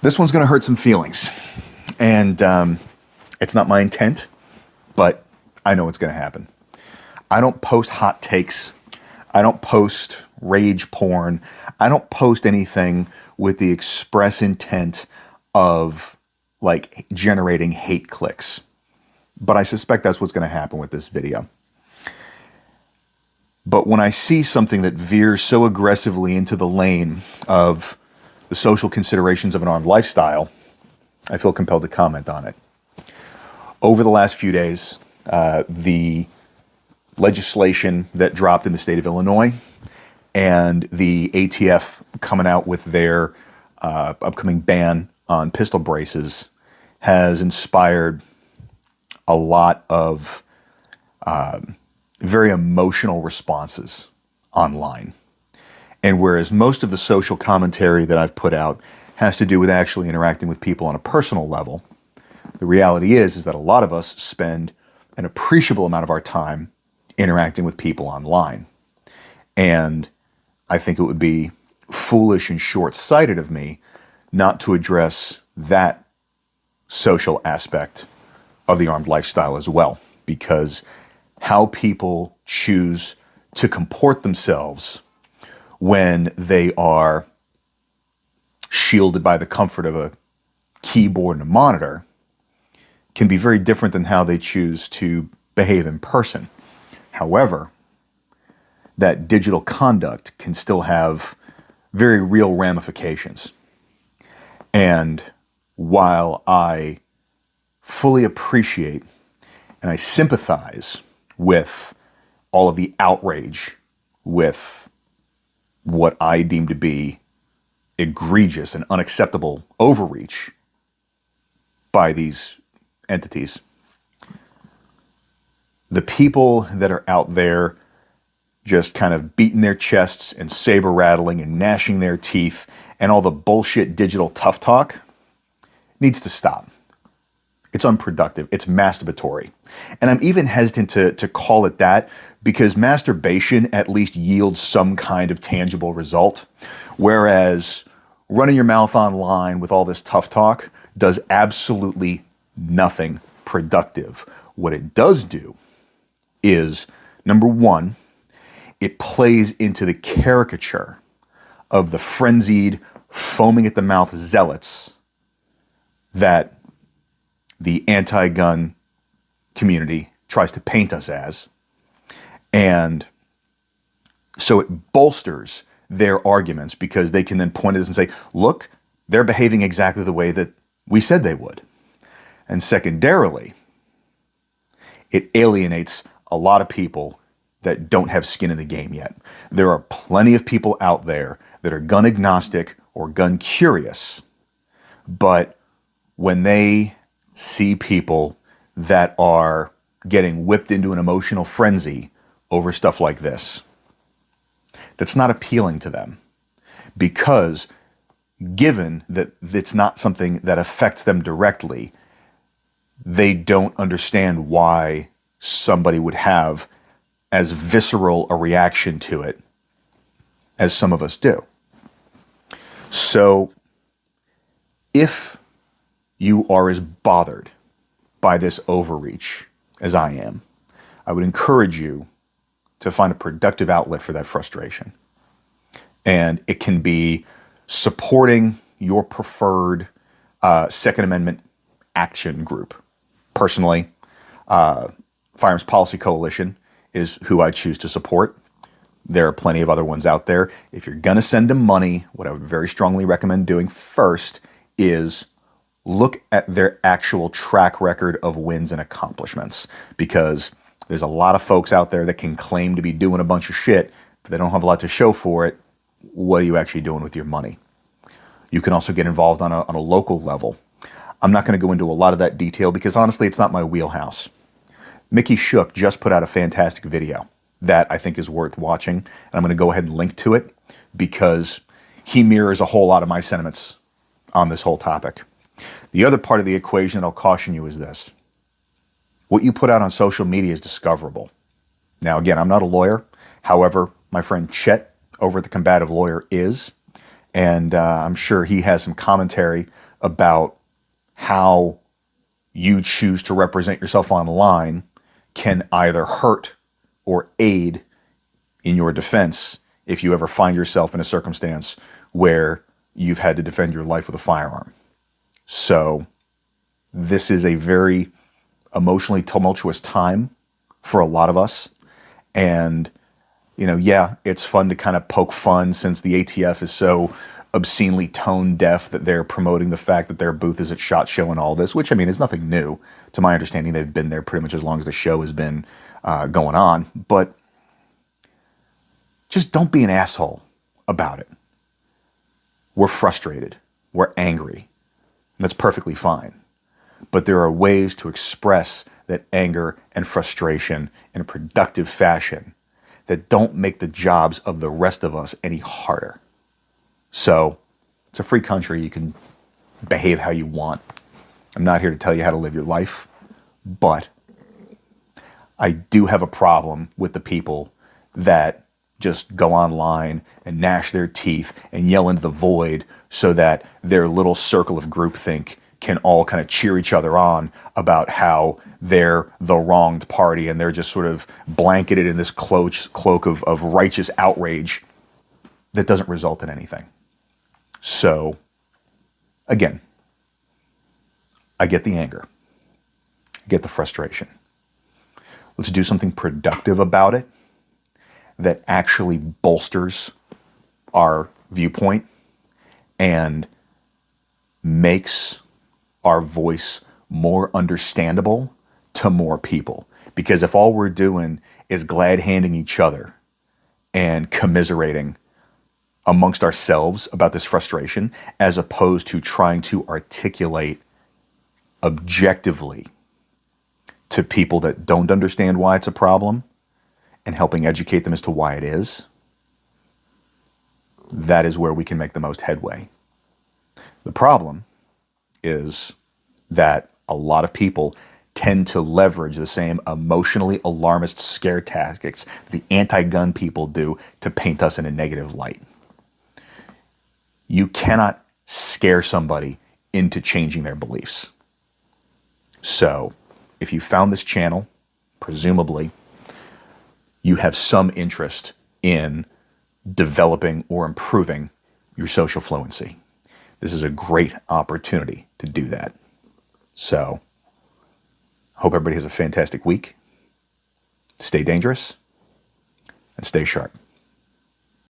This one's going to hurt some feelings, and it's not my intent, but I know it's going to happen. I don't post hot takes. I don't post rage porn. I don't post anything with the express intent of like generating hate clicks. But I suspect that's what's going to happen with this video. But when I see something that veers so aggressively into the lane of the social considerations of an armed lifestyle, I feel compelled to comment on it. Over the last few days, the legislation that dropped in the state of Illinois and the ATF coming out with their upcoming ban on pistol braces has inspired a lot of very emotional responses online. And whereas most of the social commentary that I've put out has to do with actually interacting with people on a personal level, the reality is that a lot of us spend an appreciable amount of our time interacting with people online. And I think it would be foolish and short-sighted of me not to address that social aspect of the armed lifestyle as well, because how people choose to comport themselves when they are shielded by the comfort of a keyboard and a monitor can be very different than how they choose to behave in person. However, that digital conduct can still have very real ramifications. And while I fully appreciate and I sympathize with all of the outrage with what I deem to be egregious and unacceptable overreach by these entities, the people that are out there just kind of beating their chests and saber rattling and gnashing their teeth and all the bullshit digital tough talk needs to stop. It's unproductive. It's masturbatory. And I'm even hesitant to call it that because masturbation at least yields some kind of tangible result, whereas running your mouth online with all this tough talk does absolutely nothing productive. What it does do is, number one, it plays into the caricature of the frenzied, foaming at the mouth zealots that the anti-gun community tries to paint us as. And so it bolsters their arguments because they can then point at us and say, look, they're behaving exactly the way that we said they would. And secondarily, it alienates a lot of people that don't have skin in the game yet. There are plenty of people out there that are gun agnostic or gun curious, but when they see people that are getting whipped into an emotional frenzy over stuff like this, that's not appealing to them, because given that it's not something that affects them directly, they don't understand why somebody would have as visceral a reaction to it as some of us do. So if you are as bothered by this overreach as I am, I would encourage you to find a productive outlet for that frustration. And it can be supporting your preferred Second Amendment action group. Personally, Firearms Policy Coalition is who I choose to support. There are plenty of other ones out there. If you're going to send them money, what I would very strongly recommend doing first is look at their actual track record of wins and accomplishments, because there's a lot of folks out there that can claim to be doing a bunch of shit, but they don't have a lot to show for it. What are you actually doing with your money? You can also get involved on a local level. I'm not going to go into a lot of that detail because honestly, it's not my wheelhouse. Mickey Shook just put out a fantastic video that I think is worth watching, and I'm going to go ahead and link to it because he mirrors a whole lot of my sentiments on this whole topic. The other part of the equation that I'll caution you is this. What you put out on social media is discoverable. Now, again, I'm not a lawyer. However, my friend Chet over at The Combative Lawyer is, and I'm sure he has some commentary about how you choose to represent yourself online can either hurt or aid in your defense if you ever find yourself in a circumstance where you've had to defend your life with a firearm. So this is a very emotionally tumultuous time for a lot of us. And, yeah, it's fun to kind of poke fun since the ATF is so obscenely tone deaf that they're promoting the fact that their booth is at SHOT Show and all this, which, is nothing new. To my understanding, they've been there pretty much as long as the show has been going on. But just don't be an asshole about it. We're frustrated. We're angry. And that's perfectly fine. But there are ways to express that anger and frustration in a productive fashion that don't make the jobs of the rest of us any harder. So, it's a free country. You can behave how you want. I'm not here to tell you how to live your life, but I do have a problem with the people that just go online and gnash their teeth and yell into the void so that their little circle of groupthink can all kind of cheer each other on about how they're the wronged party, and they're just sort of blanketed in this cloak of righteous outrage that doesn't result in anything. So, again, I get the anger. I get the frustration. Let's do something productive about it that actually bolsters our viewpoint and makes our voice more understandable to more people. Because if all we're doing is glad-handing each other and commiserating amongst ourselves about this frustration, as opposed to trying to articulate objectively to people that don't understand why it's a problem and helping educate them as to why it is, that is where we can make the most headway. The problem is that a lot of people tend to leverage the same emotionally alarmist scare tactics the anti-gun people do to paint us in a negative light. You cannot scare somebody into changing their beliefs. So, if you found this channel, presumably, you have some interest in developing or improving your social fluency. This is a great opportunity to do that. So, hope everybody has a fantastic week. Stay dangerous and stay sharp.